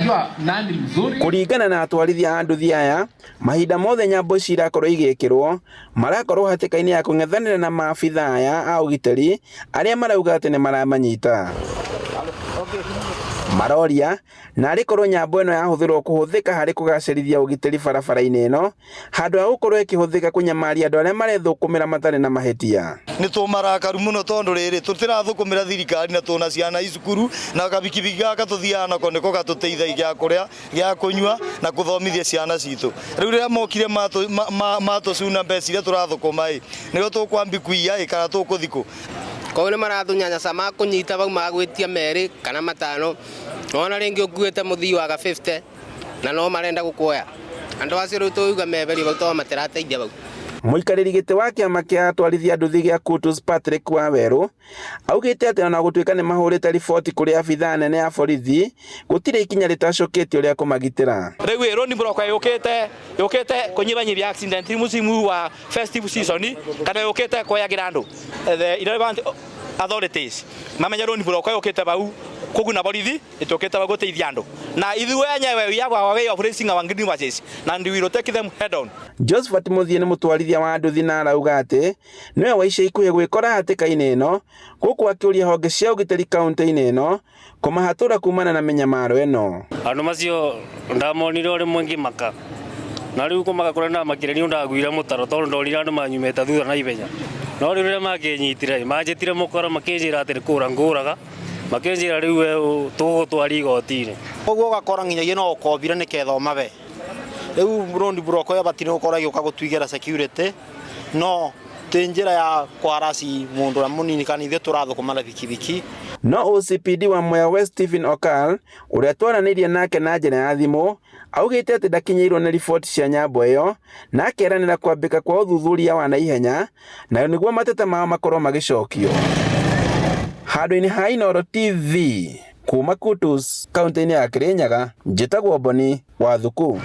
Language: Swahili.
akiwa nani mzuri. Kuringana na atwarithia a nduthi aya, mahinda mothe nyambo ici irakorwo igikirwo marakorwo hatikaini ya kung'ethanira na maabitha aya a ugitiri aria marauga ati ni maramanyita. Maroria na arikorwo nyambo ino yahuthirwo kuhuthika hari kugacirithia ugitiri barabara-ini ino handu ha gukorwo ikihuthika kunyamaria andu aria marethukumira matari na mahitia. Ni tumarakaru muno tondu riri tutirathukumira thirikari na tuna ciana icukuru na kabikibiki gaka tuthiaga nako niko gatuteithagia gya kuria gya kunyua na kuthomithia ciana citu. Riu riria mokire matucuna mbeca iria turathukuma nigo tukwambi kuiya kana tukuthiku. Koguo ni marathunyanya sama kunyita bau magwitia meri kana matano ona ringi ukuite muthii wa 50 na no marenda gukuoya andu acio riu tuuga meberi bau to matirateithia bau. Muikariri giti wa kiama kia atwarithia nduthi gia Kutus Patrick Waweru augite ati ona gutuika ni mahurite riboti kuri abitha nene ya borithi gutire ikinya ritacukitio ria kumagitira. Riu Roni Buroko yukite kunyibanyibia accident musimu wa festive season kana yukite kuyagira andu the irrelevant authorities mamenya Roni Buroko yukite bau kuguna borithi itukite bau guteithia andu na ithuwe enyewe yagwa way of racing our green buses na we will take them head on. Josephat Muthie ni mutwarithia wa nduthi na arauga ati niwe wa ica ikuhi gwikora hatikaini ino guku akiuria honge cia ugitiri kaunti-ini ino kumahatura kumana na minyamaro ino. Andu macio ndamonire uri mwengi maka na riu kumaka kure na makire ni ndagwira mutaro tondu ndorire andu manyumeta thutha na ibenya no riu ria makinyitire manjitire mukora makinjira ati kura nguraga makinjira riu tugutwari igoti-ini koguo gakora nginyagia no ukobire ni kethoma be riu Roni Buroko yabatire gukora gioka gutwigera security no tinjira ya kwarasi mundu na munini kana ithe turathukuma na bikibiki. No OCPD wa Mwea West Stephen Okal uria twaranirie nake na njira ya thimu augite ati ndakinyirwo ni riboti cia nyambo iyo na akeranira kwambika kwa uthuthuria wa naihenya na niguo mateta mao makorwo magicokio. Handu-ini ha Inooro TV kuma Kutus kaunti-ini ya Kirinyaga njitagwo Boni Wathuku.